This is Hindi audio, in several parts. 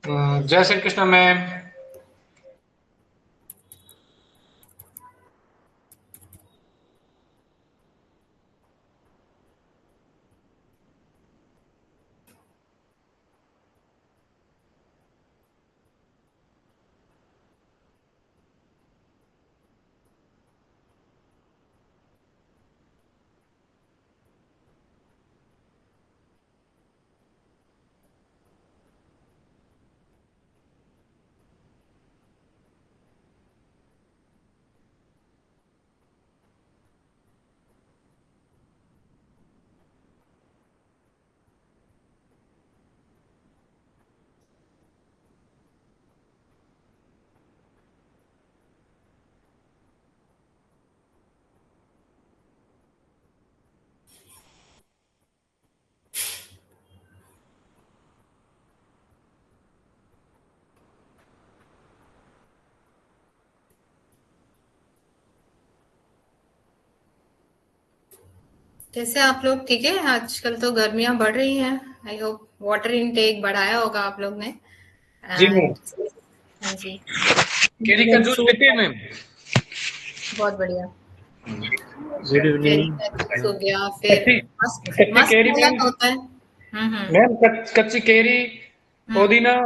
जय श्री कृष्ण मैम। कैसे आप लोग? ठीक है। आजकल तो गर्मियां बढ़ रही हैं। आई होप वाटर इनटेक बढ़ाया होगा आप लोग ने। जी मैम। एंड हाँ जी, केरी का जूस पीते हैं मैम। बहुत बढ़िया। गुड केरी इवनिंग। का जूस हो गया, फिर कच्ची मस्क कच्ची मस्क केरी मैम। मेलन होता है। हम्म। मैम कच्ची केरी, हम्म। पुदीना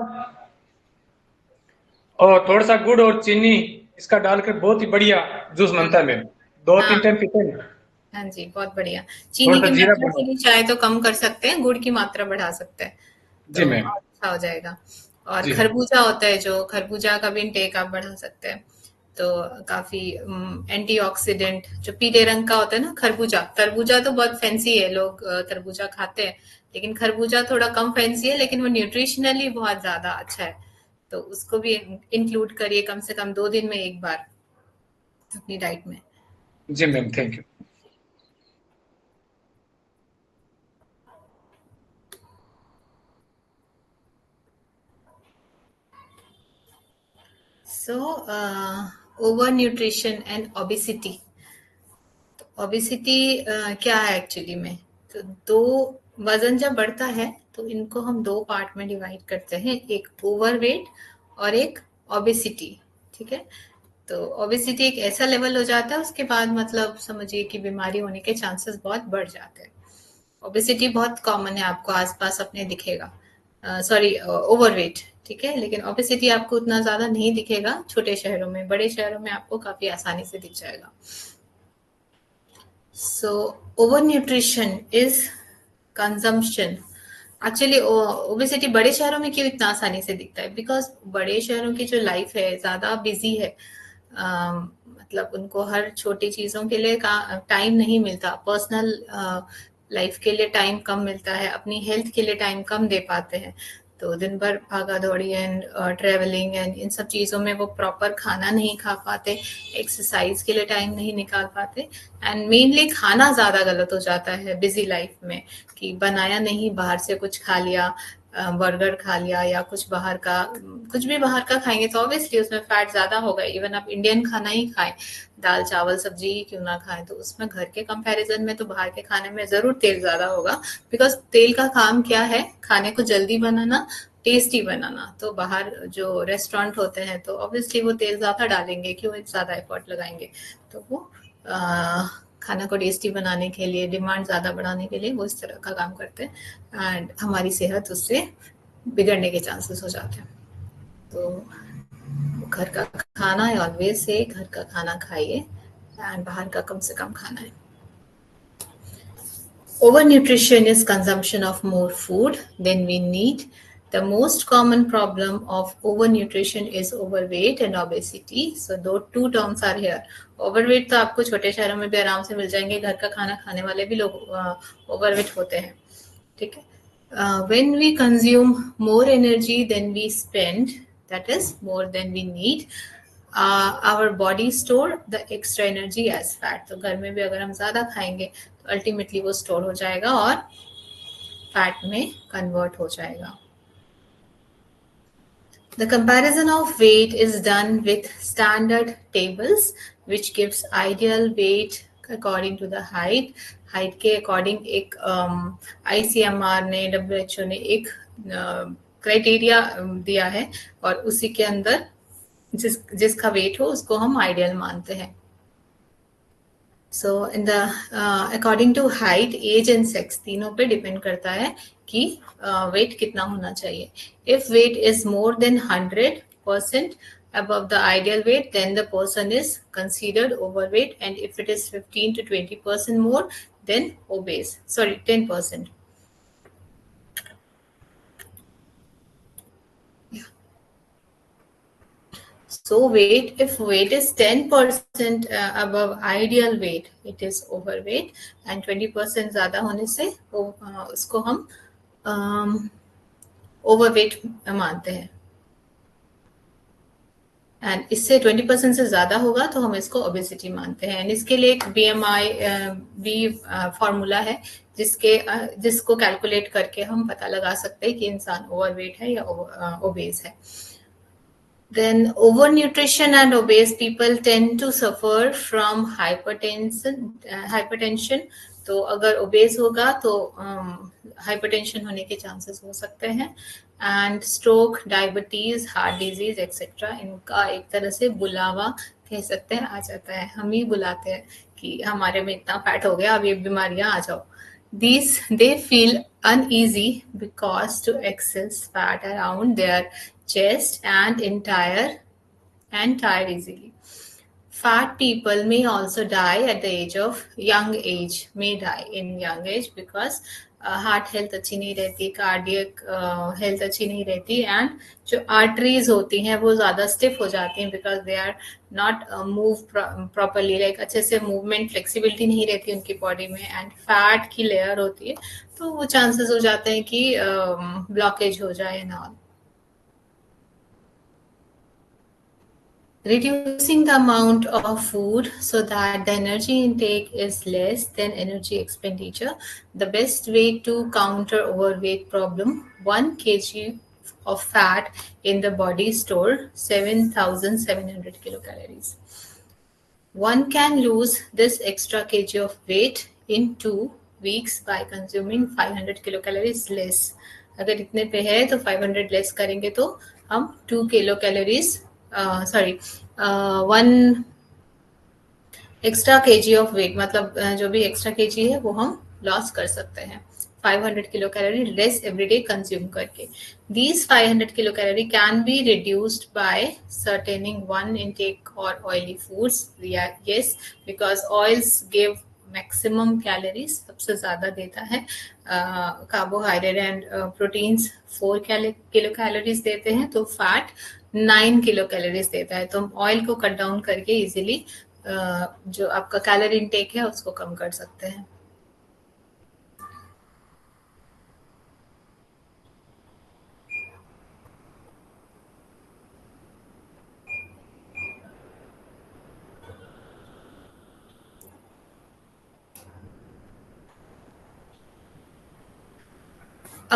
और थोड़ा सा गुड़ और चीनी इसका डालकर बहुत ही बढ़िया जूस बनता है मैम। 2-3 हाँ टाइम पीते हैं। हाँ जी, बहुत बढ़िया। थोड़ा चीनी सा की जीरा मात्रा पाउडर। थोड़ी चाहे तो कम कर सकते हैं, गुड़ की मात्रा बढ़ा सकते हैं, तो जी मैम। और अच्छा हो जाएगा। और जी हाँ। खरबूजा होता है, जो खरबूजा का भी इंटेक आप बढ़ा सकते हैं। तो काफी एंटीऑक्सीडेंट, जो पीले रंग का होता है ना खरबूजा। तरबूजा तो बहुत फैंसी है, लोग तरबूजा खाते हैं, लेकिन खरबूजा थोड़ा कम फैंसी है, लेकिन वो न्यूट्रिशनली बहुत ज्यादा अच्छा है। तो उसको भी इंक्लूड करिए कम से कम 2 दिन में एक बार अपनी डाइट में। जी ma'am, thank you. So over nutrition and obesity. Obesity क्या है एक्चुअली में? तो दो, वजन जब बढ़ता है तो इनको हम दो पार्ट में डिवाइड करते हैं, एक ओवरवेट और एक ओबिसिटी। ठीक है। तो ओबिसिटी एक ऐसा लेवल हो जाता है, उसके बाद मतलब समझिए कि बीमारी होने के चांसेस बहुत बढ़ जाते हैं। ओबिसिटी बहुत कॉमन है, आपको आसपास अपने दिखेगा। Sorry, overweight. ठीक है, लेकिन ओबिसिटी आपको उतना ज्यादा नहीं दिखेगा छोटे शहरों में, बड़े शहरों में आपको काफी आसानी से दिख जाएगा। So, overnutrition is consumption. Actually obesity बड़े शहरों में क्यों इतना आसानी से दिखता है? बिकॉज बड़े शहरों की जो लाइफ है ज्यादा बिजी है। मतलब उनको हर छोटी चीजों के लिए टाइम नहीं मिलता, पर्सनल लाइफ के लिए टाइम कम मिलता है, अपनी हेल्थ के लिए टाइम कम दे पाते हैं। तो दिन भर भागा दौड़ी एंड ट्रेवलिंग एंड इन सब चीजों में वो प्रॉपर खाना नहीं खा पाते, एक्सरसाइज के लिए टाइम नहीं निकाल पाते। एंड मेनली खाना ज्यादा गलत हो जाता है बिजी लाइफ में, कि बनाया नहीं, बाहर से कुछ खा लिया, बर्गर खा लिया या कुछ बाहर का, कुछ भी बाहर का खाएंगे तो ऑब्वियसली उसमें फैट ज्यादा होगा। इवन आप इंडियन खाना ही खाएं, दाल चावल सब्जी ही क्यों ना खाएं, तो उसमें घर के कंपैरिजन में तो बाहर के खाने में जरूर तेल ज्यादा होगा। बिकॉज तेल का काम क्या है? खाने को जल्दी बनाना, टेस्टी बनाना। तो बाहर जो रेस्टोरेंट होते हैं तो ऑब्वियसली वो तेल ज्यादा डालेंगे, क्यों ज्यादा एफर्ट लगाएंगे। तो वो खाना को टेस्टी बनाने के लिए, डिमांड ज्यादा बढ़ाने के लिए वो इस तरह का काम करते हैं, एंड हमारी सेहत उससे बिगड़ने के चांसेस हो जाते हैं। तो घर का खाना है, ऑलवेज से घर का खाना खाइए, एंड बाहर का कम से कम खाना है। Overnutrition is consumption of more food than we need. The most common problem of overnutrition is overweight and obesity. So those two terms are here. Overweight तो आपको छोटे शहरों में भी आराम से मिल जाएंगे, घर का खाना खाने वाले भी लोग overweight होते हैं। ठीक है। When we consume more energy than we spend, that is more than we need, our body store the extra energy as fat. तो घर में भी अगर हम ज्यादा खाएंगे तो अल्टीमेटली वो स्टोर हो जाएगा और फैट में कन्वर्ट हो जाएगा। The comparison of weight is done with standard tables, which gives ideal weight according to the height. Height के अकॉर्डिंग एक ICMR ने, WHO ने एक क्राइटेरिया दिया है और उसी के अंदर जिसका वेट हो उसको हम आइडियल मानते हैं. So in the according to height, age and sex तीनों पे डिपेंड करता है कि वेट कितना होना चाहिए. If wait is more than 100% above the ideal weight, then the person is considered overweight, and if it is 15 to 20% more, then obese. Sorry, 10%. Yeah. So if weight is 10% above ideal weight, it is overweight, and 20% ज़्यादा होने से उसको हम overweight मानते हैं. एंड इससे 20% से ज्यादा होगा तो हम इसको ओबेसिटी मानते हैं. एंड इसके लिए एक BMI भी फॉर्मूला है जिसको कैलकुलेट करके हम पता लगा सकते हैं कि इंसान ओवरवेट है या ओबेस है. Then overnutrition and obese people tend to suffer from hypertension. तो अगर ओबेस होगा तो हाइपरटेंशन होने के चांसेस हो सकते हैं. And stroke, diabetes, heart disease etcetera इनका एक तरह से बुलावा कह सकते हैं आ जाता है. हम ही बुलाते हैं कि हमारे में इतना फैट हो गया, अब ये बीमारियां आ जाओ. They feel uneasy because to excess fat around their chest and tire easily. Fat people may also die at the young age because heart health अच्छी नहीं रहती, कार्डियक हेल्थ अच्छी नहीं रहती, एंड जो आर्टरीज होती हैं वो ज़्यादा स्टिफ हो जाती हैं because they are not move properly. Like अच्छे से मूवमेंट, फ्लेक्सिबिलिटी नहीं रहती उनकी बॉडी में, एंड फैट की लेयर होती है तो वो चांसेस हो जाते हैं कि ब्लॉकेज हो जाए and all. Reducing the amount of food so that the energy intake is less than energy expenditure. The best way to counter overweight problem: 1 kg of fat in the body store 7,700 kilocalories. One can lose this extra kg of weight in 2 weeks by consuming 500 kilocalories less. अगर इतने पे है तो 500 लेस करेंगे तो हम 2 किलोकैलोरीज 1 एक्स्ट्रा केजी ऑफ वेट, मतलब जो भी एक्स्ट्रा केजी है वो हम लॉस कर सकते हैं 500 kilo calorie less everyday consume करके. These 500 kilocalorie can be reduced by shortening one intake or oily foods. Yes, because oils give maximum calories, सबसे ज्यादा देता है. Carbohydrate and proteins 4 kilo calories देते हैं, तो फैट 9 किलो कैलोरीज देता है. तो हम ऑयल को कट डाउन करके इजीली जो आपका कैलोरी इनटेक है उसको कम कर सकते हैं.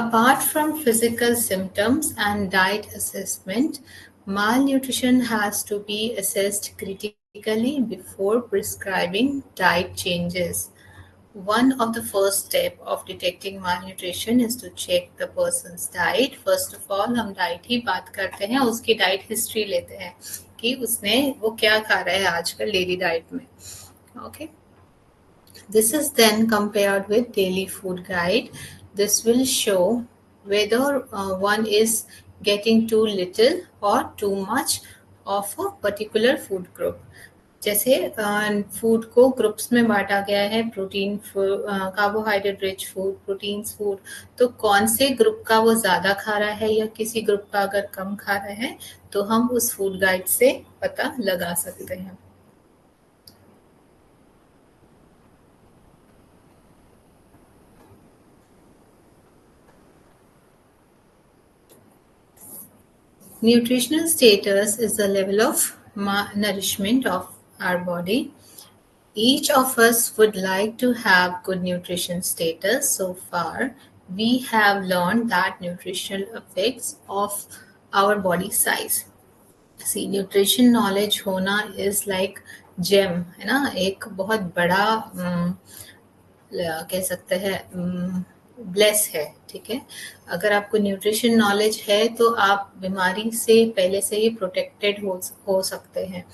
Apart from physical symptoms and diet assessment, malnutrition has to be assessed critically before prescribing diet changes. One of the first steps of detecting malnutrition is to check the person's diet. First of all, हम डाइट ही बात करते हैं, उसकी डाइट हिस्ट्री लेते हैं कि उसने वो क्या खा रहा है आजकल डेली डाइट में. Okay. This is then compared with daily food guide. This will show whether one is getting too little or too much of a particular food group. जैसे फूड को ग्रुप्स में बांटा गया है, protein, carbohydrate rich food, proteins food, तो कौन से ग्रुप का वो ज्यादा खा रहा है या किसी ग्रुप का अगर कम खा रहा है तो हम उस फूड गाइड से पता लगा सकते हैं. Nutritional status is the level of nourishment of our body. Each of us would like to have good nutrition status. So far, we have learned that nutritional effects of our body size. See, nutrition knowledge होना is like gem, है ना, एक बहुत बड़ा कह सकते हैं ब्लेस है, ठीक है। अगर आपको न्यूट्रिशन नॉलेज है तो आप बीमारी से पहले से ही प्रोटेक्टेड हो सकते हैं।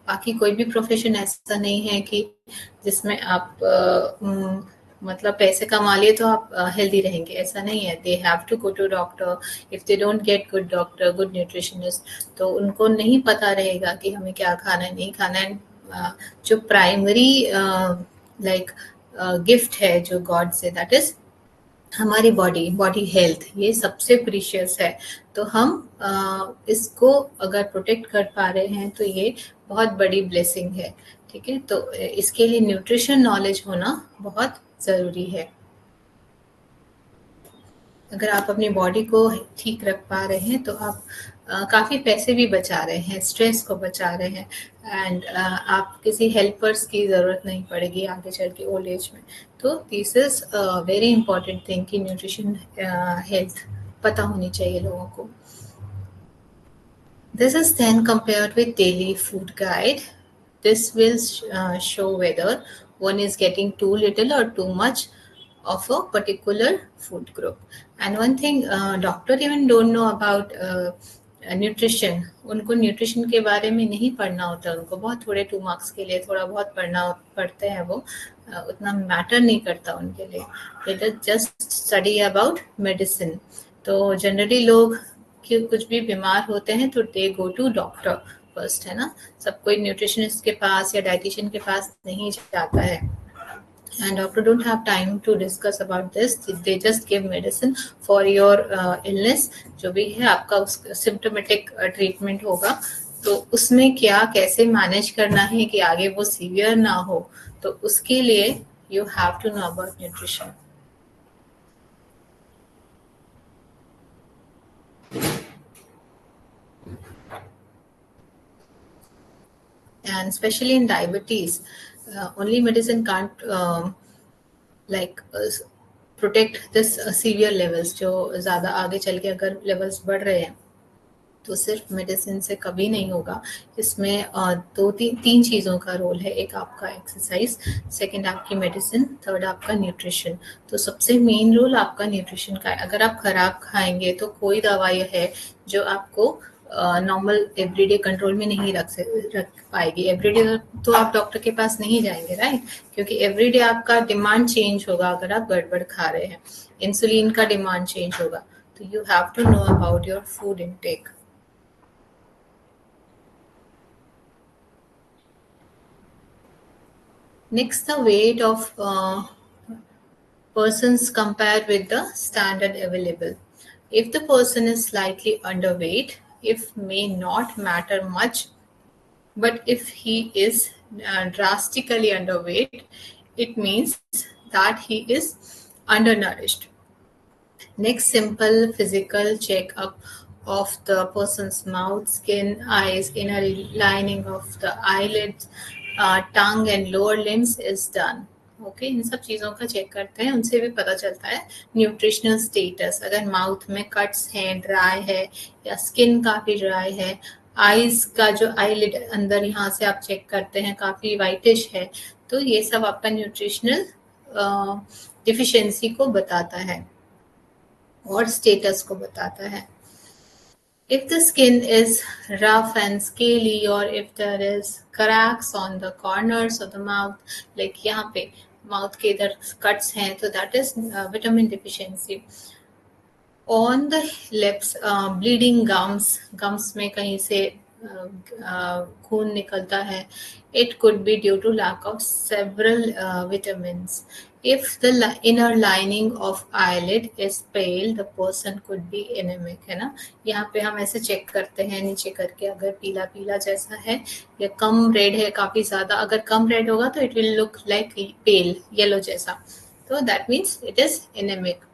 बाकी कोई भी प्रोफेशन ऐसा नहीं है कि जिसमें आप मतलब पैसे कमा लिए तो आप हेल्दी रहेंगे, ऐसा नहीं है। They have to go to doctor. If they don't get good doctor, good nutritionist, तो उनको नहीं पता रहेगा कि हमें क्या खाना है, नहीं खाना है। जो प्राइमरी लाइक गिफ्ट है जो गॉड से, दैट इज हमारी बॉडी हेल्थ, ये सबसे प्रीशियस है। तो हम इसको अगर प्रोटेक्ट कर पा रहे हैं तो ये बहुत बड़ी ब्लेसिंग है, ठीक है। तो इसके लिए न्यूट्रिशन नॉलेज होना बहुत ज़रूरी है। अगर आप अपनी बॉडी को ठीक रख पा रहे हैं तो आप काफ़ी पैसे भी बचा रहे हैं, स्ट्रेस को बचा रहे हैं, एंड आप किसी हेल्पर्स की ज़रूरत नहीं पड़ेगी आगे चल के ओल्ड एज में। तो this is very important thing कि न्यूट्रिशन हेल्थ पता होनी चाहिए लोगों को। This is then compared with daily food guide. This will show whether one is getting too little or too much of a particular food group. And one thing, doctor even don't know about nutrition. उनको nutrition के बारे में नहीं पढ़ना होता, उनको बहुत थोड़े 2 marks के लिए थोड़ा बहुत पढ़ते हैं वो, उतना मैटर नहीं करता उनके लिए। They just study about medicine. तो जनरली लोग कि कुछ भी बीमार होते हैं तो दे गो टू डॉक्टर फर्स्ट, है ना। सब कोई न्यूट्रिशनिस्ट के पास या डाइटिशियन के पास नहीं जाता है, and doctor don't have time to discuss about this. They just give medicine for your illness, जो भी है आपका सिम्टोमेटिक ट्रीटमेंट होगा, तो उसमें क्या कैसे मैनेज करना है कि आगे वो सीवियर ना हो, तो उसके लिए you have to know about nutrition. And especially in diabetes, only medicine can't protect this severe levels। जो ज़्यादा आगे चल के अगर लेवल्स बढ़ रहे हैं तो सिर्फ मेडिसिन से कभी नहीं होगा। इसमें तीन चीज़ों का रोल है, एक आपका एक्सरसाइज, सेकंड आपकी मेडिसिन, थर्ड आपका न्यूट्रिशन। तो सबसे मेन रोल आपका न्यूट्रिशन का है। अगर आप खराब खाएंगे तो कोई दवाई है जो आपको नॉर्मल एवरीडे कंट्रोल में नहीं रख पाएगी। एवरीडे तो आप डॉक्टर के पास नहीं जाएंगे, राइट, क्योंकि एवरीडे आपका डिमांड चेंज होगा। अगर आप गड़बड़ खा रहे हैं, इंसुलिन का डिमांड चेंज होगा, तो you have to know about your food intake. Next, the weight of persons compared with the standard available. If the person is slightly underweight, if may not matter much, but if he is drastically underweight, it means that he is undernourished. Next, simple physical checkup of the person's mouth, skin, eyes, inner lining of the eyelids, tongue and lower limbs is done. Okay, इन सब चीज़ों का चेक करते हैं, उनसे भी पता चलता है न्यूट्रिशनल स्टेटस। अगर माउथ में कट्स हैं, ड्राई है, या स्किन काफ़ी ड्राई है, आईज का जो आईलिड अंदर यहाँ से आप चेक करते हैं काफ़ी वाइटिश है, तो ये सब आपका न्यूट्रिशनल डिफिशियंसी को बताता है और स्टेटस को बताता है। If the skin is rough and scaly, or if there is cracks on the corners of the mouth, like यहाँ पे माउथ के इधर कट्स हैं, तो that is vitamin deficiency. On the lips, bleeding gums में कहीं से खून निकलता है, it could be due to lack of several vitamins. If the inner lining of eyelid is pale, the person could be anemic, है ना। यहाँ पे हम ऐसे चेक करते हैं नीचे करके, अगर पीला पीला जैसा है या कम रेड है काफ़ी ज़्यादा, अगर कम रेड होगा तो it will look like pale yellow जैसा, तो that means it is anaemic.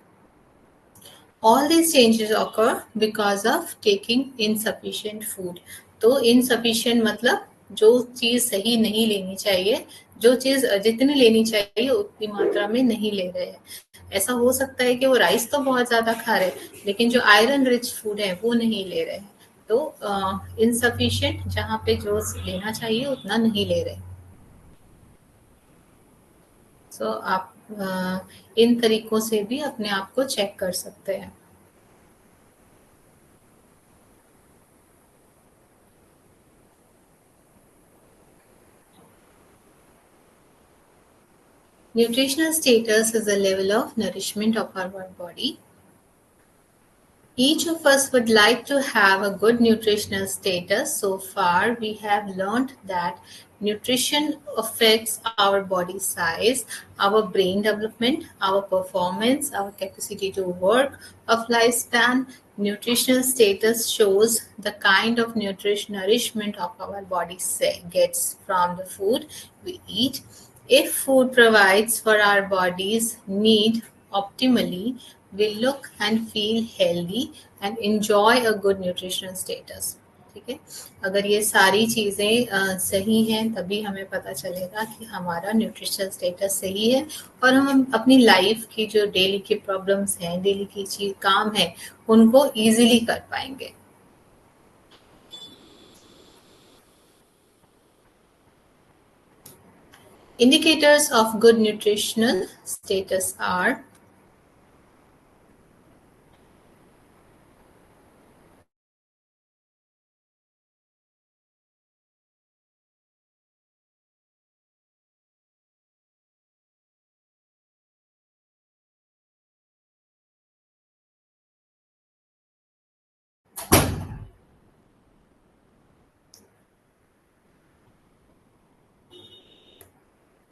All these changes occur because of taking insufficient food. तो insufficient मतलब जो चीज़ सही नहीं लेनी चाहिए, जो चीज़ जितनी लेनी चाहिए उतनी मात्रा में नहीं ले रहे हैं। ऐसा हो सकता है कि वो राइस तो बहुत ज़्यादा खा रहे हैं, लेकिन जो आयरन रिच फूड है वो नहीं ले रहे हैं। तो इनसफिशिएंट, जहाँ पे जो लेना चाहिए उतना नहीं ले रहे। सो आप इन तरीकों से भी अपने आप को चेक कर सकते हैं। Nutritional status is a level of nourishment of our body. Each of us would like to have a good nutritional status. So far, we have learned that nutrition affects our body size, our brain development, our performance, our capacity to work, of lifespan. Nutritional status shows the kind of nourishment of our body gets from the food we eat. If food provides for our body's need optimally, we look and feel healthy and enjoy a good nutritional status. ठीक है, अगर ये सारी चीज़ें सही हैं तभी हमें पता चलेगा कि हमारा न्यूट्रिशनल स्टेटस सही है और हम अपनी लाइफ की जो डेली की प्रॉब्लम्स हैं, डेली की चीज काम है, उनको इजीली कर पाएंगे। Indicators of good nutritional status are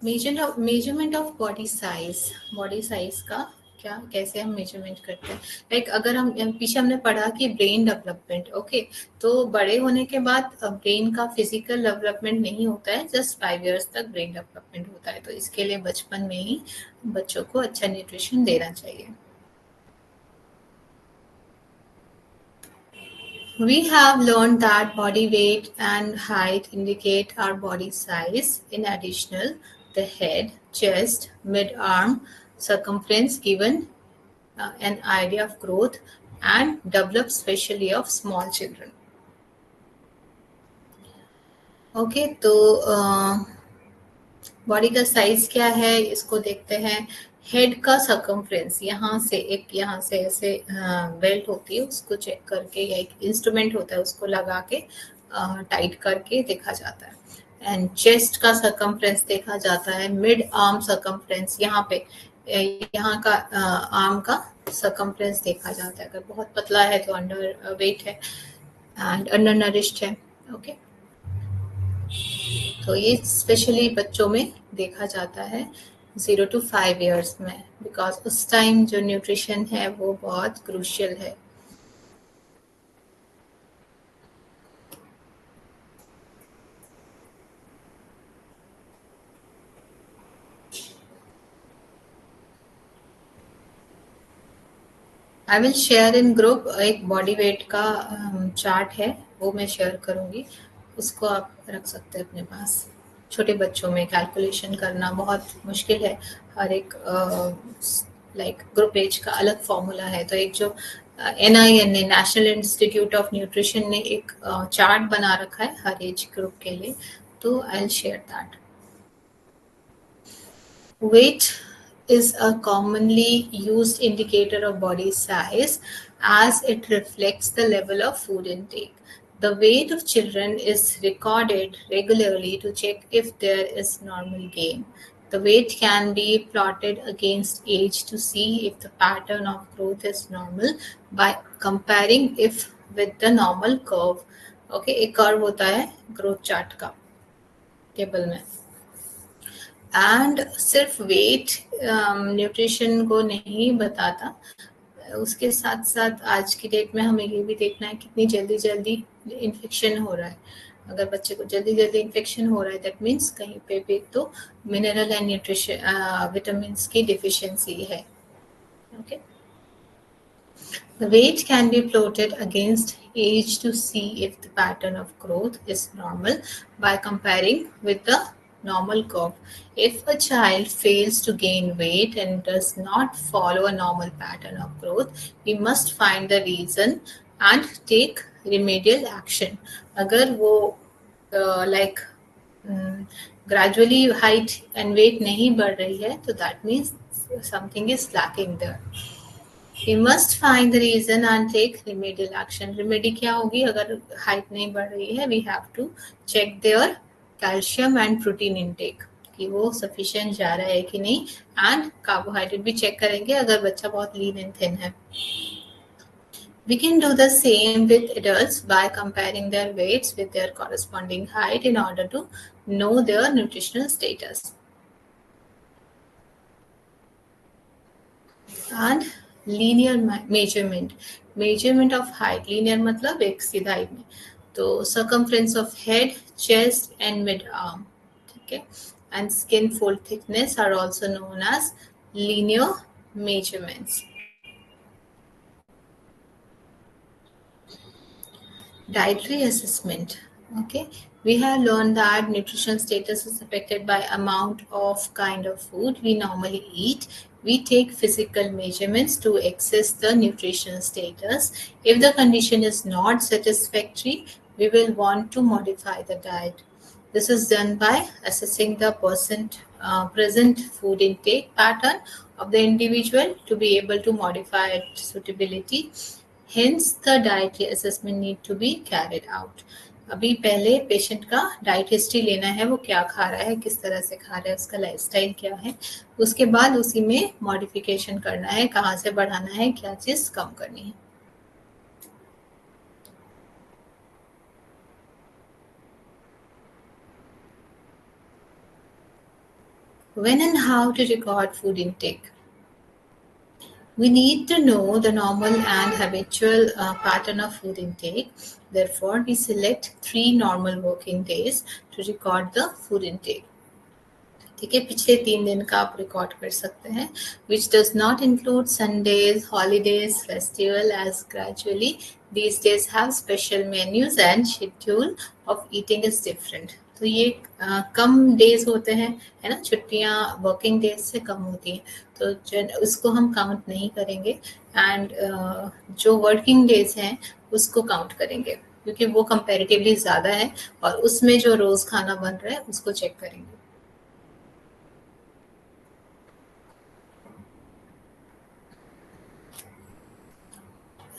measurement of body size का क्या, कैसे हम मेजरमेंट करते हैं। लाइक अगर हम पीछे हमने पढ़ा कि ब्रेन डेवलपमेंट, ओके, तो बड़े होने के बाद ब्रेन का फिजिकल डेवलपमेंट नहीं होता है, जस्ट 5 इयर्स तक ब्रेन डेवलपमेंट होता है। तो इसके लिए बचपन में ही बच्चों को अच्छा न्यूट्रिशन देना चाहिए। We have learned that body weight and height indicate our body size. In addition, the head, chest, mid-arm circumference given an idea of growth and develop especially of small children. Okay, तो बॉडी का साइज क्या है इसको देखते हैं। हेड का सर्कमफ्रेंस, यहाँ से ऐसे बेल्ट होती है, उसको चेक करके, या एक इंस्ट्रूमेंट होता है उसको लगा के टाइट करके देखा जाता है। एंड चेस्ट का सर्कमफ्रेंस देखा जाता है। मिड आर्म सर्कमफ्रेंस, यहाँ का आर्म का सर्कमफ्रेंस देखा जाता है। अगर बहुत पतला है तो अंडर वेट है एंड अंडर नरिश्ड है। ओके, तो ये स्पेशली बच्चों में देखा जाता है 0 to 5 इयर्स में, बिकॉज उस टाइम जो न्यूट्रिशन है वो बहुत क्रूशियल है। I will share in group, एक बॉडी वेट का चार्ट है वो मैं शेयर करूंगी, उसको आप रख सकते हैं अपने पास। छोटे बच्चों में कैलकुलेशन करना बहुत मुश्किल है, हर एक लाइक ग्रुप एज का अलग फॉर्मूला है। तो एक जो NIN ने, नेशनल इंस्टीट्यूट ऑफ न्यूट्रिशन ने एक चार्ट बना रखा है हर एज ग्रुप के लिए, तो I will share that. Weight is a commonly used indicator of body size as it reflects the level of food intake. The weight of children is recorded regularly to check if there is normal gain. The weight can be plotted against age to see if the pattern of growth is normal by comparing if with the normal curve. Okay, एक कर्व होता है ग्रोथ चार्ट का टेबल में। एंड सिर्फ वेट न्यूट्रिशन को नहीं बताता, उसके साथ साथ आज की डेट में हमें ये भी देखना है कितनी जल्दी इन्फेक्शन हो रहा है। अगर बच्चे को जल्दी इन्फेक्शन हो रहा है, दैट मीन्स कहीं पे भी तो मिनरल एंड न्यूट्रिशन विटामिन की डिफिशियंसी है। Okay, the weight can be plotted against age to see if the pattern of growth is normal by comparing with the normal curve. If a child fails to gain weight and does not follow a normal pattern of growth, we must find the reason and take remedial action. अगर वो like gradually height and weight नहीं बढ़ रही है, तो that means something is lacking there. We must find the reason and take remedial action. Remedy क्या होगी? अगर height नहीं बढ़ रही है, we have to check their calcium and protein intake कि वो sufficient जा रहा है कि नहीं, and carbohydrate भी check करेंगे अगर बच्चा बहुत lean and thin है. We can do the same with adults by comparing their weights with their corresponding height in order to know their nutritional status. And linear measurement of height. Linear मतलब एक सीधाई में, तो circumference of head, chest and mid arm, ठीक है, and skin fold thickness are also known as linear measurements. Dietary assessment. Okay, we have learned that nutritional status is affected by amount of kind of food we normally eat. We take physical measurements to assess the nutritional status. If the condition is not satisfactory, we will want to modify the diet. This is done by assessing the present food intake pattern of the individual to be able to modify its suitability. Hence, the dietary assessment need to be carried out. अभी पहले पेशेंट का डाइट हिस्ट्री लेना है, वो क्या खा रहा है, किस तरह से खा रहा है, उसका लाइफस्टाइल क्या है, उसके बाद उसी में मॉडिफिकेशन करना है, कहाँ से बढ़ाना है, क्या चीज कम करनी है. When and how to record food intake? We need to know the normal and habitual pattern of food intake. Therefore, we select 3 normal working days to record the food intake. ठीक है, पिछले 3 दिन का आप रिकॉर्ड कर सकते हैं, which does not include Sundays, holidays, festival, as gradually these days have special menus and schedule of eating is different. तो ये कम डेज होते हैं, है ना, छुट्टियाँ वर्किंग डेज से कम होती हैं, तो उसको हम काउंट नहीं करेंगे, एंड जो वर्किंग डेज हैं उसको काउंट करेंगे, क्योंकि वो कंपैरेटिवली ज़्यादा है, और उसमें जो रोज़ खाना बन रहा है उसको चेक करेंगे.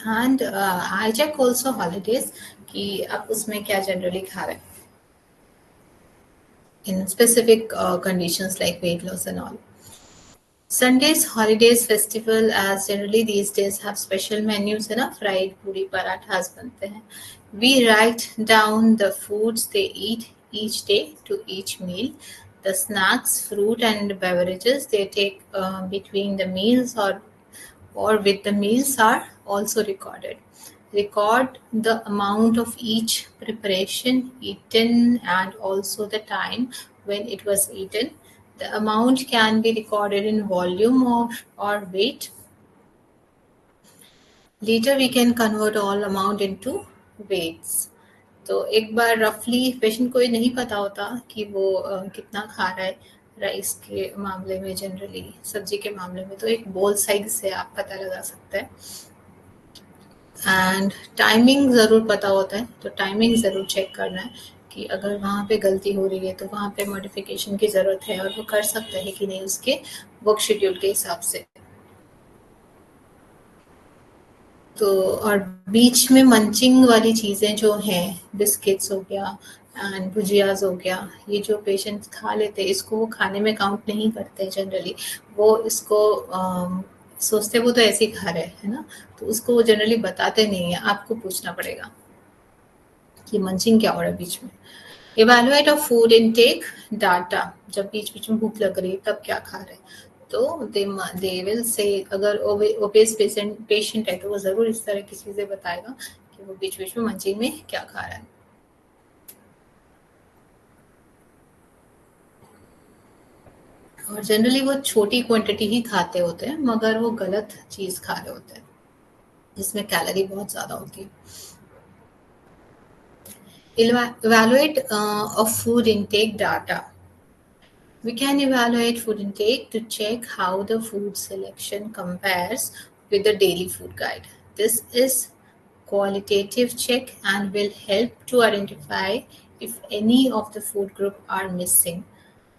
And I check also holidays कि आप उसमें क्या जनरली खा रहे हैं in specific conditions like weight loss and all. Sundays, holidays, festival, as generally these days have special menus, है ना, fried puri parathas बनते हैं. We write down the foods they eat each day to each meal. The snacks, fruit and beverages they take between the meals or with the meals are also recorded. Record the amount of each preparation eaten and also the time when it was eaten. The amount can be recorded in volume or weight. Later we can convert all amount into weights. तो एक बार रफली पेशेंट को ये नहीं पता होता कि वो कितना खा रहा है, राइस के मामले में जनरली, सब्जी के मामले में तो एक बोल साइज से आप पता लगा सकते हैं. एंड टाइमिंग ज़रूर पता होता है, तो टाइमिंग ज़रूर चेक करना है कि अगर वहाँ पे गलती हो रही है तो वहाँ पे मॉडिफिकेशन की ज़रूरत है, और वो कर सकता है कि नहीं उसके वर्क शेड्यूल के हिसाब से. तो और बीच में मंचिंग वाली चीज़ें जो हैं, बिस्किट्स हो गया एंड भुजियाज हो गया, ये जो पेशेंट खा लेते हैं इसको वो खाने में काउंट नहीं करते जनरली, वो इसको सोचते वो तो ऐसे ही खा रहे हैं, है ना, तो उसको वो जनरली बताते नहीं है, आपको पूछना पड़ेगा कि मंचिंग क्या हो रहा है बीच में. Evaluate of food intake data, जब बीच बीच में भूख लग रही है तब क्या खा रहे हैं, तो दे विल से, अगर ओबेस पेशेंट है तो वो ज़रूर इस तरह की चीज़ें बताएगा कि वो बीच बीच में मंचिंग में क्या खा रहा है. और जनरली वो छोटी क्वांटिटी ही खाते होते हैं, मगर वो गलत चीज़ खा रहे होते हैं जिसमें कैलोरी बहुत ज़्यादा होती है. Evaluate of food intake data. We can evaluate food intake to check how the food selection compares with the daily food guide. This is qualitative check and will help to identify if any of the food group are missing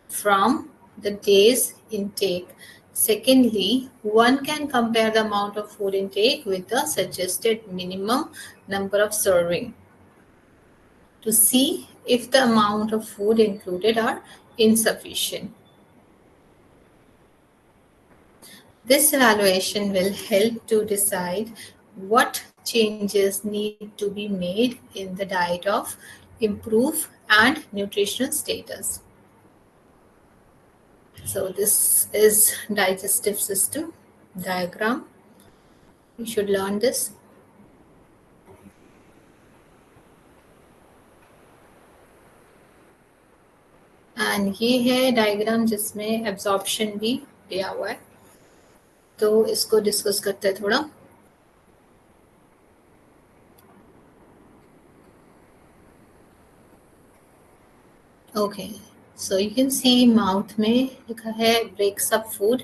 from the day's intake. Secondly, one can compare the amount of food intake with the suggested minimum number of serving to see if the amount of food included are insufficient. This evaluation will help to decide what changes need to be made in the diet of improve and nutritional status. So this is digestive system diagram. You should learn this. And ये है डायग्राम जिसमें एब्जॉर्प्शन भी दिया हुआ है, तो इसको डिस्कस करते हैं थोड़ा. Okay, so you can sea mouth में लिखा है ब्रेक्स अप फूड.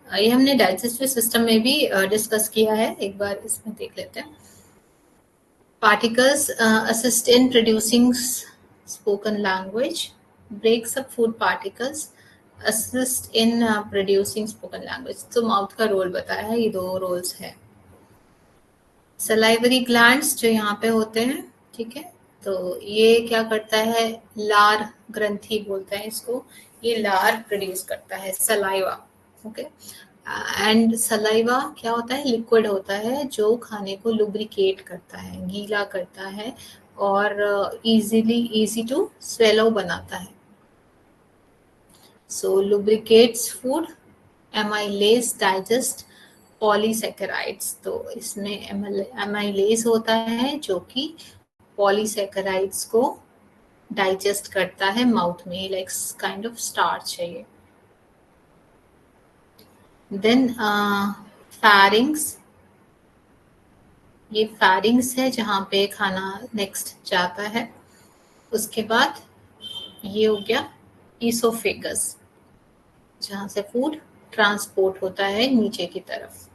ये हमने डाइजेस्टिव सिस्टम में भी डिस्कस किया है, एक बार इसमें देख लेते हैं. Particles assist in producing spoken language. Breaks up food particles assist in producing spoken language. तो माउथ का रोल बताया है, ये 2 रोल्स है. सलाइवरी ग्लैंड्स जो यहाँ पे होते हैं, ठीक है, तो ये क्या करता है, लार ग्रंथि बोलते हैं इसको. ये लार प्रोड्यूस करता है, सलाइवा. ओके, एंड सलाइवा क्या होता है, लिक्विड होता है जो खाने को लुब्रिकेट करता है, गीला करता है और इजी टू स्वेलो बनाता है. So lubricates food. Amylase digest polysaccharides. तो इसमें एमाइलेज होता है जो कि पॉलीसैकेराइड्स को डाइजेस्ट करता है माउथ में, लाइक काइंड ऑफ स्टार्च है ये. Then pharynx. ये फैरिंग्स है जहाँ पे खाना नेक्स्ट जाता है. उसके बाद ये हो गया ईसोफेगस, जहाँ से फूड ट्रांसपोर्ट होता है नीचे की तरफ.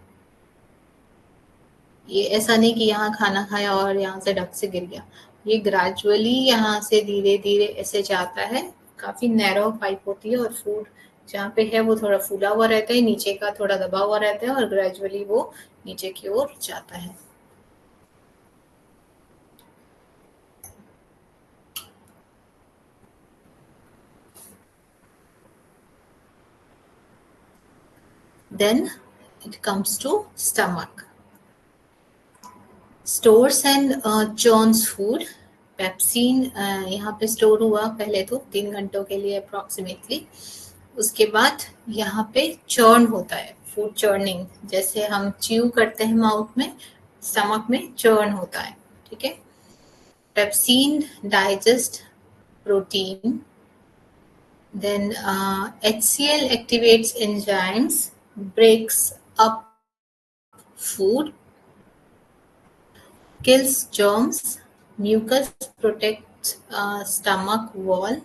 ये ऐसा नहीं कि यहाँ खाना खाया और यहाँ से ढक से गिर गया. ये ग्रेजुअली यहाँ से धीरे धीरे ऐसे जाता है. काफी नैरो पाइप होती है और फूड जहाँ पे है वो थोड़ा फूला हुआ रहता है, नीचे का थोड़ा दबा हुआ रहता है और ग्रेजुअली वो नीचे की ओर जाता है. Then it comes to stomach. Stores and churns food. Pepsin यहाँ पे स्टोर हुआ पहले तो 3 घंटों के लिए अप्रोक्सीमेटली. उसके बाद यहाँ पे चर्न होता है, फूड चर्निंग. जैसे हम च्यू करते हैं माउथ में, स्टमक में चर्न होता है, ठीक है. Pepsin digest protein. Then HCl activates enzymes, breaks up food, kills germs. Mucus protects stomach wall.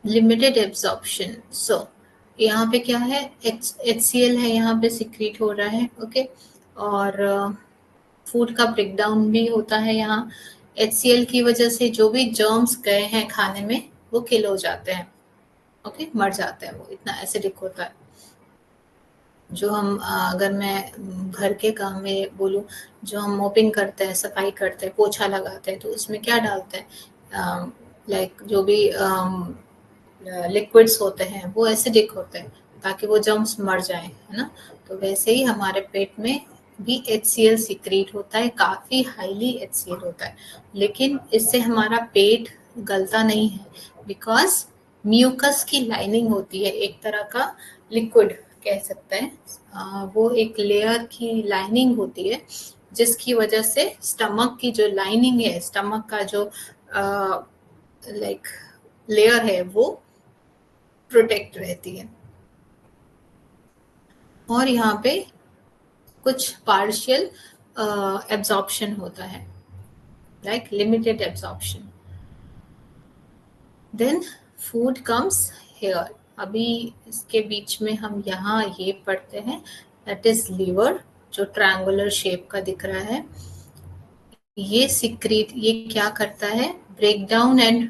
Limited absorption. So यहाँ पे क्या है, HCl है, यहाँ पे सिक्रीट हो रहा है, ओके. और फूड का ब्रेकडाउन भी होता है यहाँ. HCl की वजह से जो भी जर्म्स गए हैं खाने में वो किल हो जाते हैं, ओके, मर जाते हैं. वो इतना एसिडिक होता है. जो हम अगर मैं घर के काम में बोलूँ, जो हम मोपिंग करते हैं, सफाई करते हैं, पोछा लगाते हैं, तो उसमें क्या डालते हैं, लाइक जो भी लिक्विड्स होते हैं वो एसिडिक होते हैं ताकि वो जर्म्स मर जाएं, है ना. तो वैसे ही हमारे पेट में भी HCl सिक्रीट होता है, काफ़ी हाईली HCl होता है. लेकिन इससे हमारा पेट गलता नहीं है, बिकॉज म्यूकस की लाइनिंग होती है, एक तरह का लिक्विड कह सकते हैं. वो एक लेयर की लाइनिंग होती है जिसकी वजह से स्टमक की जो लाइनिंग है, स्टमक का जो लाइक लेयर है, वो प्रोटेक्ट रहती है. और यहाँ पे कुछ पार्शियल एब्जॉर्प्शन होता है, like limited absorption. Then food comes here. अभी इसके बीच में हम यहाँ ये पढ़ते हैं, दैट इज लीवर, जो ट्रायंगुलर शेप का दिख रहा है. ये सिक्रीट, ये क्या करता है, break down and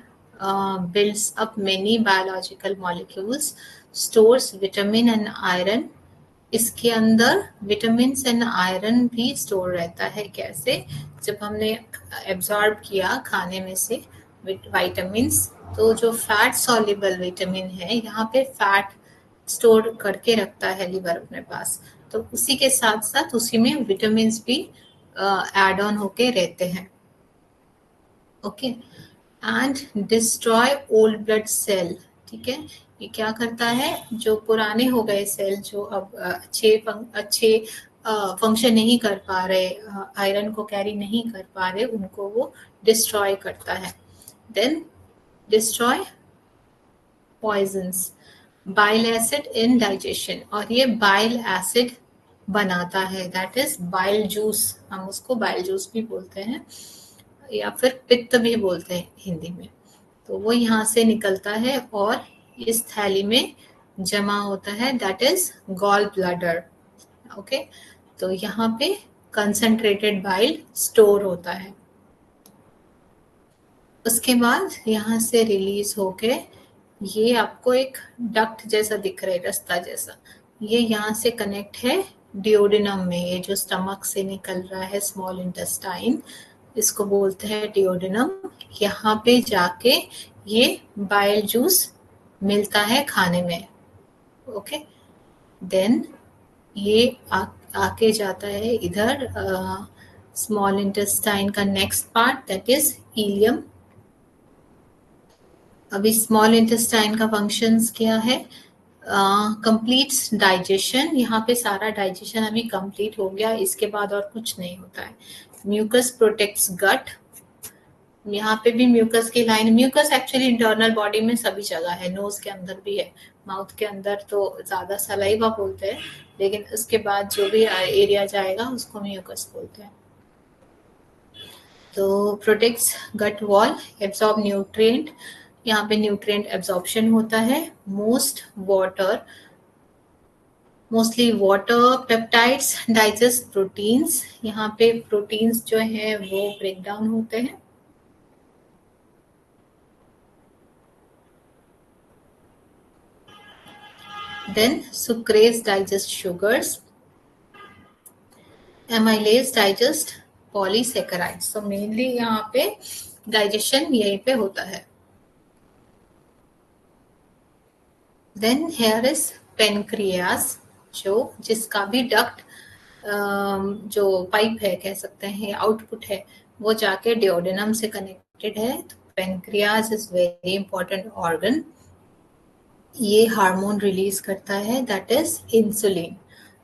builds up many biological molecules. Stores vitamin and iron. इसके अंदर विटामिन एंड आयरन भी स्टोर रहता है। कैसे? जब हमने एब्जॉर्ब किया खाने में से विटामिन्स, तो जो फैट सॉल्युबल विटामिन है यहाँ पे फैट स्टोर करके रखता है लिवर अपने पास, तो उसी के साथ साथ उसी में विटामिन भी एड ऑन होके रहते हैं। Okay, and destroy old blood cell. ठीक है, ये क्या करता है? जो पुराने हो गए सेल, जो अब अच्छे फंक्शन नहीं कर पा रहे, आयरन को कैरी नहीं कर पा रहे, उनको वो डिस्ट्रॉय करता है। Then destroy poisons, bile acid in digestion, और ये बाइल एसिड बनाता है, दैट इज बाइल जूस। हम उसको बाइल जूस भी बोलते हैं या फिर पित्त भी बोलते हैं हिंदी में। तो वो यहाँ से निकलता है और इस थैली में जमा होता है, that is gall bladder. Okay, तो यहाँ पे कंसंट्रेटेड बाइल स्टोर होता है। उसके बाद यहाँ से रिलीज होके ये आपको एक डक्ट जैसा दिख रहा है, रास्ता जैसा, ये यहाँ से कनेक्ट है डिओडिनम में। ये जो स्टमक से निकल रहा है स्मॉल इंटेस्टाइन, इसको बोलते हैं डिओडिनम। यहाँ पे जाके ये बाइल जूस मिलता है खाने में। ओके, देन ये आके जाता है इधर स्मॉल इंटेस्टाइन का next part, that is ilium. अभी स्मॉल इंटेस्टाइन का फंक्शंस क्या है? Completes digestion. यहाँ पे सारा डाइजेशन अभी कंप्लीट हो गया, इसके बाद और कुछ नहीं होता है। म्यूकस प्रोटेक्ट्स गट, यहाँ पे भी म्यूकस की line. Mucus actually internal body में सभी जगह है, नोज के अंदर भी है, माउथ के अंदर तो ज्यादा सलाइवा बोलते हैं, लेकिन उसके बाद जो भी एरिया जाएगा उसको म्यूकस बोलते हैं। तो protects gut wall, absorb nutrient, यहाँ पे न्यूट्रिएंट एब्जॉर्प्शन होता है। Mostly water, peptides digest proteins, यहाँ पे प्रोटीन्स जो है वो ब्रेक डाउन होते हैं। Then sucrase digest sugars, amylase digest polysaccharides। तो मेनली यहाँ पे डाइजेशन यहीं पे होता है। Then here is pancreas, जिसका भी डक्ट जो पाइप है कह सकते हैं, आउटपुट है, वो जाके डिओडिनम से कनेक्टेड है। तो pancreas is very important organ. ये हार्मोन रिलीज करता है, that is insulin.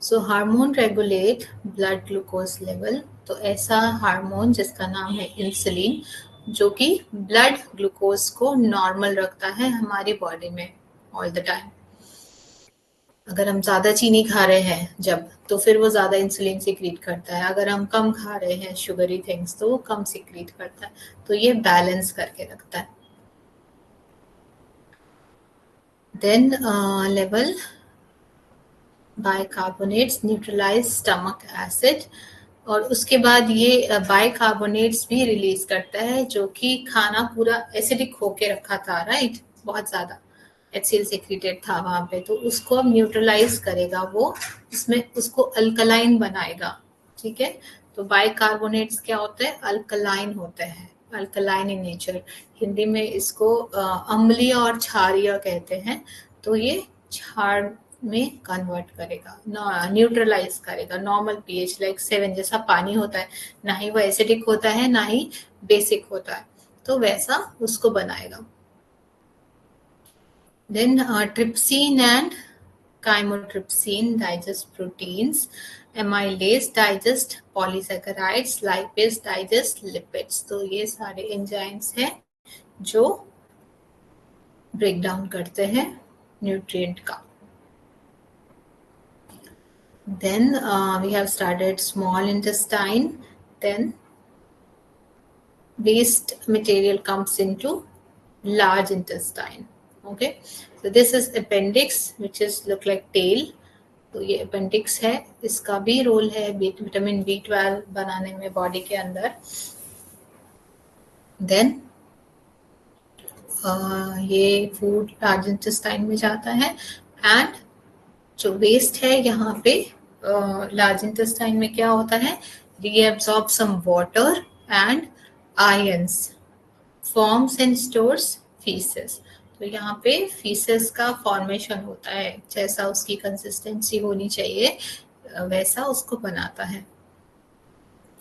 So hormone regulate blood glucose level. तो ऐसा हार्मोन जिसका नाम है इंसुलिन, जो कि ब्लड ग्लूकोज को नॉर्मल रखता है हमारी बॉडी में ऑल द टाइम। अगर हम ज्यादा चीनी खा रहे हैं जब, तो फिर वो ज्यादा इंसुलिन सिक्रीट करता है। अगर हम कम खा रहे हैं शुगरी थिंग्स, तो वो कम सिक्रीट करता है। तो ये बैलेंस करके रखता है। Then level bicarbonates neutralize stomach acid, और उसके बाद ये बाइकार्बोनेट्स भी रिलीज करता है, जो कि खाना पूरा एसिडिक होके रखा था, राइट, बहुत ज्यादा HCl सिक्रीटेड था वहां पे, तो उसको अब न्यूट्रलाइज करेगा वो, इसमें उसको अल्कलाइन बनाएगा। ठीक है, तो बाइकार्बोनेट्स क्या होते हैं? अल्कलाइन होते हैं, अल्कलाइन इन नेचर। हिंदी में इसको अम्लीय और क्षारीय कहते हैं। तो ये क्षार में कन्वर्ट करेगा, न्यूट्रलाइज करेगा। नॉर्मल pH लाइक 7 जैसा पानी होता है, ना ही वो एसिडिक होता है ना ही बेसिक होता है, तो वैसा उसको बनाएगा। Then trypsin and chymotrypsin digest proteins, amylase digest polysaccharides, lipase digest lipids। तो ये सारे एंजाइम्स हैं जो ब्रेक डाउन करते हैं न्यूट्रिएंट का। Then we have started small intestine, then waste material comes into large intestine. Okay, so this is appendix which is look like tail। तो ये appendix है, इसका भी रोल है विटामिन B12 बनाने में बॉडी के अंदर। देन ये फूड लार्ज इंटेस्टाइन में जाता है, एंड जो वेस्ट है यहाँ पे लार्ज इंटेस्टाइन में क्या होता है, reabsorb some water and ions, forms and stores faeces. तो यहाँ पे फीसेस का फॉर्मेशन होता है, जैसा उसकी कंसिस्टेंसी होनी चाहिए वैसा उसको बनाता है,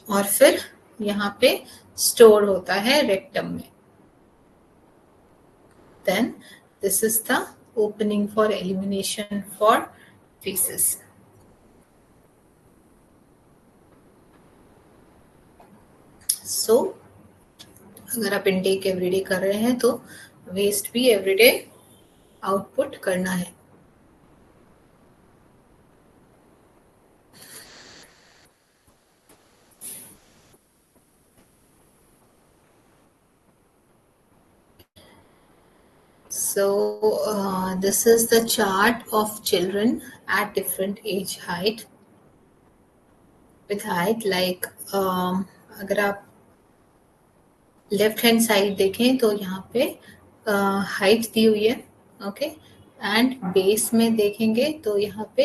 और फिर यहाँ पे स्टोर होता है रेक्टम में। Then this is the opening for elimination for faeces. So अगर आप इनटेक एवरीडे कर रहे हैं तो वेस्ट भी एवरीडे आउटपुट करना है। So this is the chart of children at different age height. With height like अगर आप लेफ्ट हैंड साइड देखें तो यहाँ पे हाइट दी हुई है, ओके, एंड बेस में देखेंगे तो यहाँ पे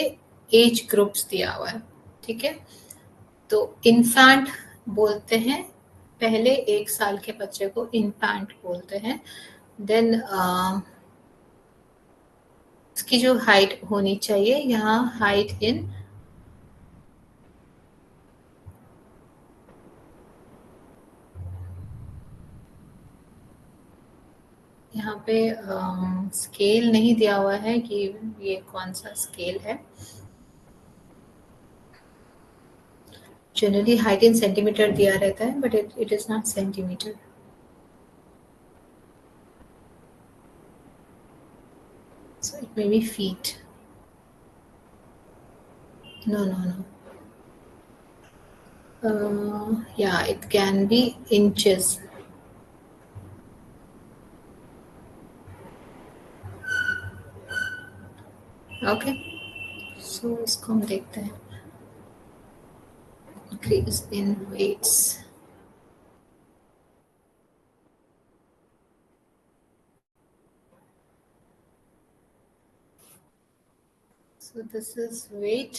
एज ग्रुप्स दिया हुआ है, ठीक है। तो इन्फेंट बोलते हैं, पहले 1 साल के बच्चे को इन्फेंट बोलते हैं। देन उसकी जो हाइट होनी चाहिए, यहाँ हाइट इन यहाँ पे स्केल नहीं दिया हुआ है कि ये कौन सा स्केल है। जनरली हाइट इन सेंटीमीटर दिया रहता है, but it is not centimetre. So it may be feet. No. Yeah, it can be inches. Okay. So इसको हम देखते हैं। Increase in weights. So this is weight.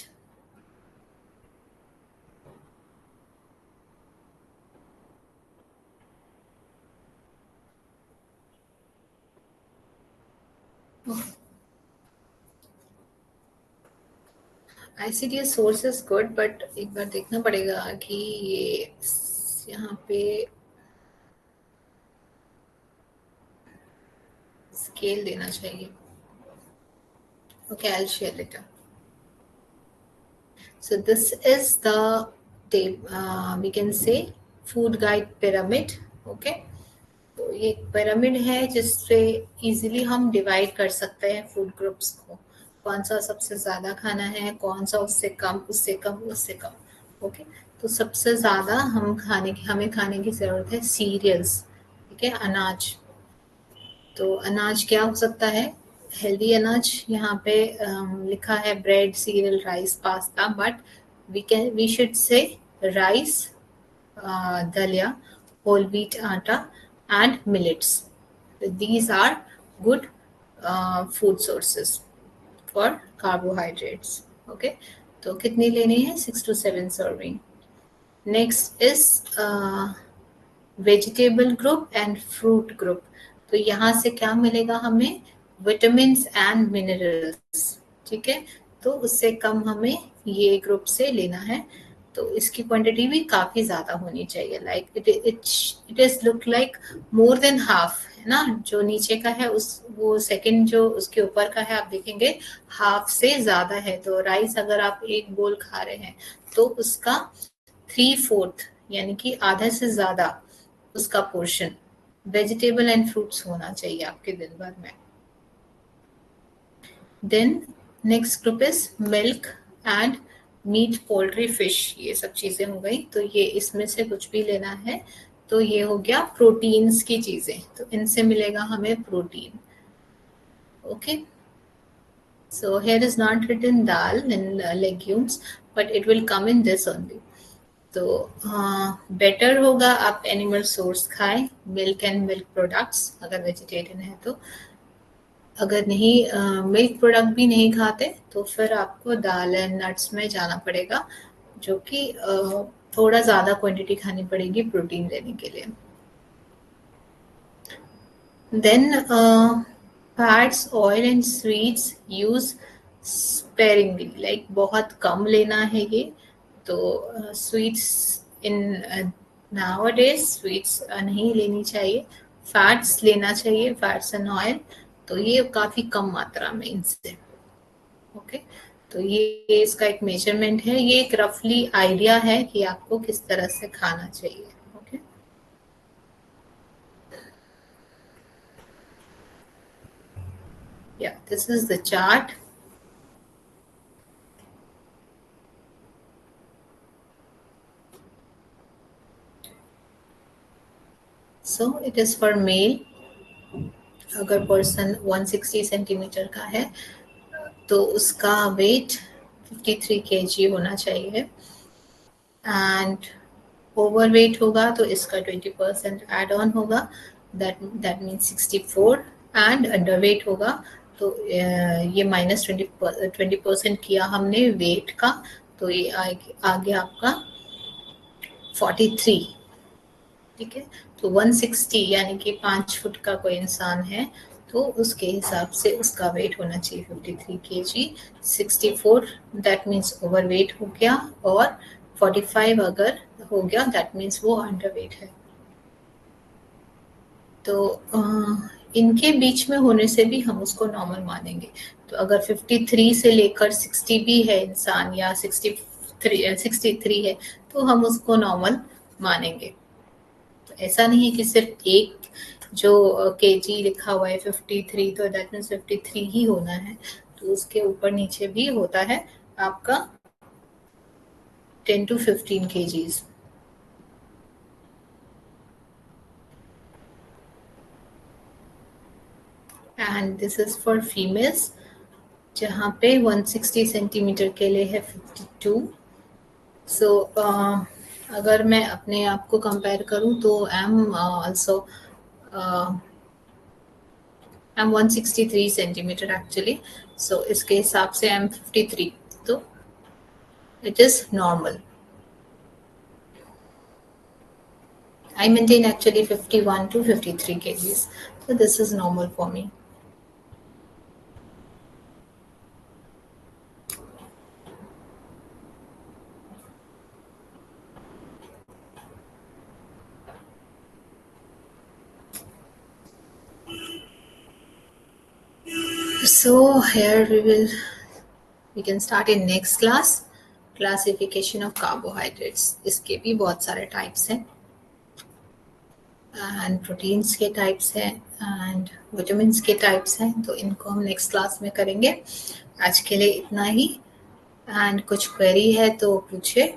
ICDS source is good, but एक बार देखना पड़ेगा कि ये यहाँ पे स्केल देना चाहिए। Okay, I'll share later. So this is the we can say food guide pyramid. Okay, तो ये पिरामिड है जिससे इजीली हम डिवाइड कर सकते हैं फूड ग्रुप्स को, कौन सा सबसे ज्यादा खाना है, कौन सा उससे कम, उससे कम, उससे कम। ओके, तो सबसे ज्यादा हमें खाने की जरूरत है सीरियल्स, ठीक है, अनाज। तो अनाज क्या हो सकता है, हेल्दी अनाज, यहाँ पे लिखा है bread, cereal, rice, pasta, but we should say rice, daliya, whole wheat atta and millets. These are good food sources for carbohydrates. Okay, तो कितनी लेनी है, 6 to 7 serving. Next is vegetable group and fruit group. तो यहाँ से क्या मिलेगा हमें, vitamins and minerals, ठीक है। तो उससे कम हमें ये ग्रुप से लेना है, तो इसकी क्वांटिटी भी काफी ज्यादा होनी चाहिए। Like it is look like more than half, है ना। जो नीचे का है उस वो सेकंड जो उसके ऊपर का है, आप देखेंगे हाफ से ज्यादा है। तो राइस अगर आप 1 बोल खा रहे हैं तो उसका 3/4 यानी कि आधा से ज्यादा उसका पोर्शन वेजिटेबल एंड फ्रूट्स होना चाहिए आपके दिन भर में। Then next group is milk and meat, poultry, fish, ये सब चीजें हो गई। तो ये इसमें से कुछ भी लेना है तो ये हो गया प्रोटीन्स की चीजें, तो इनसे मिलेगा हमें protein. Okay, so here is not written dal and legumes, but it will come in this only. तो बेटर होगा आप एनिमल सोर्स खाएं, मिल्क एंड मिल्क प्रोडक्ट्स, अगर वेजिटेरियन है तो। अगर नहीं मिल्क प्रोडक्ट भी नहीं खाते तो फिर आपको दाल एंड नट्स में जाना पड़ेगा, जो कि थोड़ा ज़्यादा क्वांटिटी खानी पड़ेगी प्रोटीन लेने के लिए। Then fats, oil and sweets use sparingly, like बहुत कम लेना है ये। तो स्वीट्स इन नाउअडेज स्वीट्स नहीं लेनी चाहिए, फैट्स लेना चाहिए, फैट्स एंड ऑयल, तो ये काफ़ी कम मात्रा में इनसे। ओके, तो ये इसका एक मेजरमेंट है, ये एक रफली आइडिया है कि आपको किस तरह से खाना चाहिए। Okay, yeah, this is the chart. So it is for male. अगर पर्सन 160 सेंटीमीटर का है तो उसका वेट 53 kg होना चाहिए, एंड ओवरवेट होगा तो इसका 20% एड ऑन होगा, दैट मीन्स 64, एंड अंडरवेट होगा तो ये माइनस 20% किया हमने वेट का, तो ये आगे आपका 43। ठीक है, तो 160 यानी कि 5 फुट का कोई इंसान है तो उसके हिसाब से उसका वेट होना चाहिए 53 kg, 64 दैट मीन्स ओवरवेट हो गया, और 45 अगर हो गया दैट मीन्स वो अंडरवेट है। तो इनके बीच में होने से भी हम उसको नॉर्मल मानेंगे। तो अगर 53 से लेकर 60 भी है इंसान, या 63 है, तो हम उसको नॉर्मल मानेंगे। तो ऐसा नहीं है कि सिर्फ एक जो केजी लिखा हुआ है 53 तो दैट मीन्स 53 ही होना है, तो उसके ऊपर नीचे भी होता है आपका 10 to 15 kgs। And this is for females, जहाँ पे 160 सेंटीमीटर के लिए है 52। सो अगर मैं अपने आप को कंपेयर करूँ तो I am also I'm 163 centimetre actually, so इसके हिसाब से I'm 53, तो it is normal. I maintain actually 51 to 53 kgs, so this is normal for me. So here we can start in next class, classification of carbohydrates. इसके भी बहुत सारे टाइप्स हैं, एंड प्रोटीन्स के टाइप्स हैं, एंड विटामिन्स के टाइप्स हैं, तो इनको हम नेक्स्ट क्लास में करेंगे। आज के लिए इतना ही, एंड कुछ क्वेरी है तो पूछे।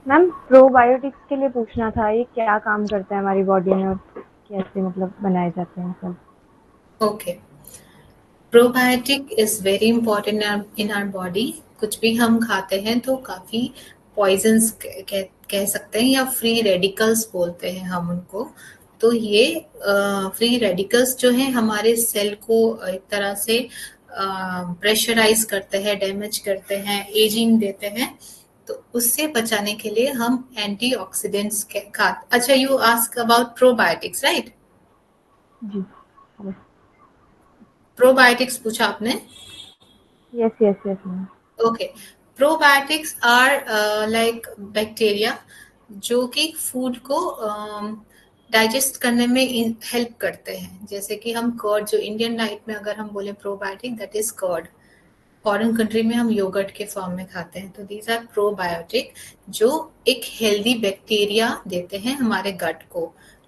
मैम प्रोबायोटिक्स के लिए पूछना था, ये क्या काम करता है हमारी बॉडी में और कैसे मतलब बनाए जाते हैं सब? Okay, probiotic is very important in our body. कुछ भी हम खाते हैं तो काफी पॉइजन्स कह सकते हैं, या फ्री रेडिकल्स बोलते हैं हम उनको। तो ये फ्री रेडिकल्स जो हैं हमारे सेल को एक तरह से प्रेशराइज करते हैं, डैमेज करते हैं, एजिंग देते हैं, तो उससे बचाने के लिए हम एंटीऑक्सीडेंट्स खाते। अच्छा, you ask about probiotics, right? जी, प्रोबायोटिक्स पूछा आपने? Yes yes yes ma'am. Okay, probiotics are like bacteria जो कि फूड को डाइजेस्ट करने में हेल्प करते हैं। जैसे कि हम कर्ड, जो इंडियन डाइट में अगर हम बोले probiotic, that is curd. Foreign country में हम योगर्ट के फॉर्म में खाते हैं। तो दीज आर प्रोबायोटिक जो एक हेल्दी बैक्टीरिया देते हैं हमारे गट को।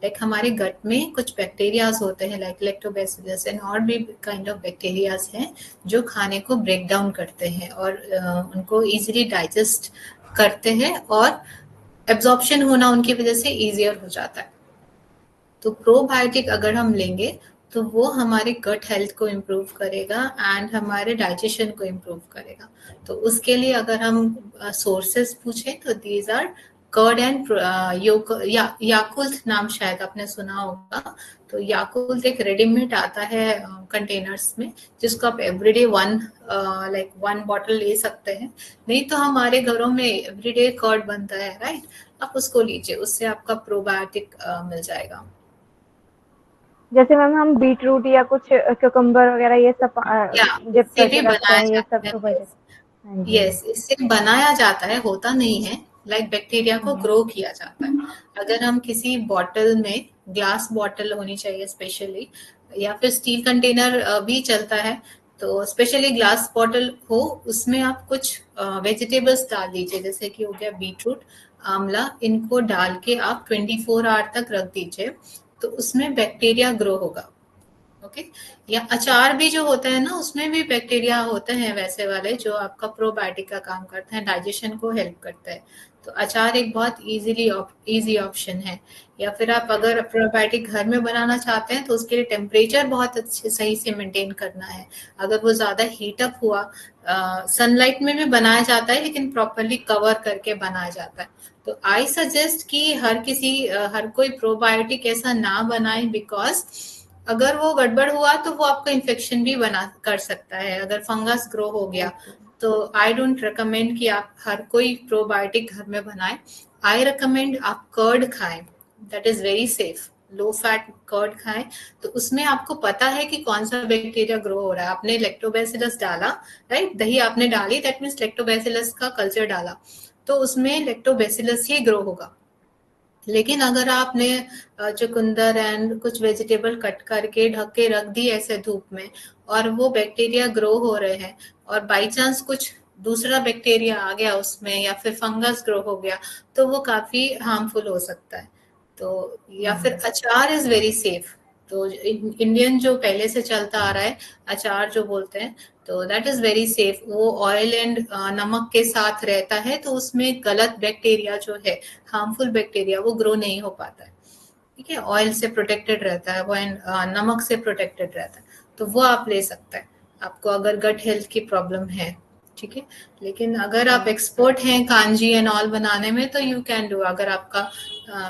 लाइक हमारे गट में कुछ बैक्टीरियाज होते हैं, लाइक लैक्टोबैसिलस एंड और भी काइंड ऑफ बैक्टीरियाज हैं जो खाने को ब्रेक डाउन करते हैं और उनको इजीली डाइजेस्ट करते हैं, और एब्जॉर्प्शन होना उनकी वजह से ईजियर हो जाता है। तो प्रोबायोटिक अगर हम लेंगे तो वो हमारे गट हेल्थ को इम्प्रूव करेगा एंड हमारे डाइजेशन को इम्प्रूव करेगा। तो उसके लिए अगर हम सोर्सेस पूछें तो these are curd and Yakult नाम शायद आपने सुना होगा। तो याकुल्ट एक रेडीमेड आता है कंटेनर्स में, जिसको आप एवरीडे वन बॉटल ले सकते हैं। नहीं तो हमारे घरों में एवरीडे कर्ड बनता है, राइट? आप उसको लीजिए, उससे आपका प्रोबायोटिक मिल जाएगा। जैसे मैम हम बीट रूट या कुछ क्यूकम्बर वगैरह ये सब डिप इससे करके भी रखते बनाया हैं, ये जाता सब है। तो बजे। हाँ जी। यस, इससे बनाया जाता है, होता नहीं है। बैक्टीरिया को ग्रो किया जाता है। अगर हम किसी बॉटल में, ग्लास बॉटल होनी चाहिए स्पेशली, या फिर स्टील कंटेनर भी चलता है, तो स्पेशली ग्लास बॉटल हो, उसमें आप कुछ वेजिटेबल्स डाल दीजिए, जैसे कि हो गया बीटरूट, आंवला, इनको डाल के आप 24 आवर तक रख दीजिए, तो उसमें बैक्टीरिया ग्रो होगा। ओके। या अचार भी जो होता है ना, उसमें भी बैक्टीरिया होते हैं वैसे वाले, जो आपका प्रोबायोटिक का काम करते हैं, डाइजेशन को हेल्प करता है। तो अचार एक बहुत इजी ऑप्शन है। या फिर आप अगर प्रोबायोटिक घर में बनाना चाहते हैं, तो उसके लिए टेम्परेचर बहुत अच्छे सही से मेंटेन करना है। अगर वो ज्यादा हीटअप हुआ, सनलाइट में भी बनाया जाता है, लेकिन प्रॉपरली कवर करके बनाया जाता है। तो आई सजेस्ट कि हर कोई प्रोबायोटिक ऐसा ना बनाए, बिकॉज अगर वो गड़बड़ हुआ तो वो आपको इन्फेक्शन भी बना कर सकता है। अगर फंगस ग्रो हो गया तो आई डोंट रिकमेंड कि आप हर कोई प्रोबायोटिक घर में बनाए। आई रिकमेंड आप कर्ड खाएं, that is very safe. Low fat curd खाएं, तो उसमें आपको पता है कि कौन सा बैक्टीरिया ग्रो हो रहा है। आपने लैक्टोबैसिलस डाला, राइट? दही आपने डाली, दैट मीन्स लैक्टोबैसिलस का कल्चर डाला, तो उसमें लैक्टोबैसिलस ही ग्रो होगा। लेकिन अगर आपने चुकंदर एंड कुछ वेजिटेबल कट करके ढक के रख दी ऐसे धूप में, और वो बैक्टीरिया ग्रो हो रहे हैं, और बाई चांस कुछ दूसरा बैक्टीरिया आ गया उसमें, या फिर फंगस ग्रो हो गया, तो वो काफी हार्मफुल हो सकता है। तो या फिर अचार इज वेरी सेफ। तो इंडियन जो पहले से चलता आ रहा है, अचार जो बोलते हैं, तो दैट इज वेरी सेफ। वो ऑयल एंड नमक के साथ रहता है, तो उसमें गलत बैक्टीरिया जो है, हार्मफुल बैक्टीरिया, वो ग्रो नहीं हो पाता है। ठीक है, ऑयल से प्रोटेक्टेड रहता है वो, नमक से प्रोटेक्टेड रहता है, तो वो आप ले सकते हैं, आपको अगर गट हेल्थ की प्रॉब्लम है। ठीक है। लेकिन अगर आप एक्सपर्ट हैं कांजी एंड ऑल बनाने में, तो यू कैन डू। अगर आपका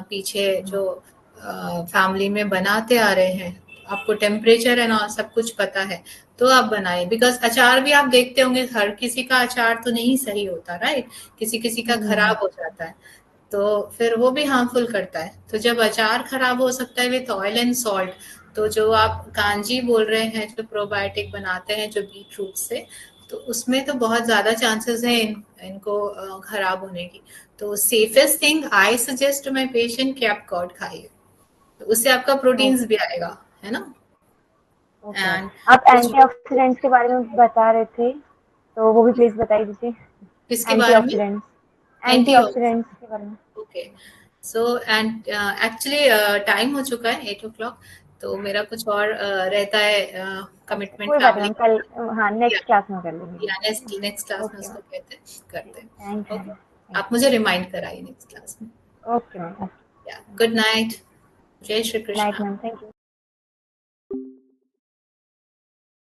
पीछे जो फैमिली में बनाते आ रहे हैं, आपको टेम्परेचर एंड ऑल सब कुछ पता है, तो आप बनाइए। बिकॉज अचार भी आप देखते होंगे, हर किसी का अचार तो नहीं सही होता, राइट? किसी किसी का खराब हो जाता है, तो फिर वो भी हार्मफुल करता है। तो जब अचार खराब हो सकता है विथ ऑयल एंड सॉल्ट, तो जो आप कांजी बोल रहे हैं, जो प्रोबायोटिक बनाते हैं जो बीट रूट से, तो उसमें तो बहुत ज्यादा चांसेस है इनको खराब होने की। तो safest thing I suggest to my patient कि आप कर्ड खाइए, तो उससे आपका प्रोटीन्स भी आएगा, है ना? ओके। एंड आप कुछ एंटीऑक्सीडेंट्स के बारे में बता रहे थे, तो वो भी प्लीज बताइए दीजिए। किसके बारे में? एंटीऑक्सीडेंट्स, एंटी एंटीऑक्सीडेंट्स के बारे में। Okay. So and actually time हो चुका है 8 o'clock, तो मेरा कुछ और रहता है कमिटमेंट कोई बात फैमिली नहीं का। कल, हाँ या नेक्स्ट क्लास में कर लेंगे। नेक्स्ट क्लास में ओके उसको मैम, करते हैं। Thank you okay, ma'am. आप मुझे रिमाइंड कराइए नेक्स्ट क्लास में। ओके मैम, या गुड नाइट, जय Shri night Krishna. Ma'am, thank you.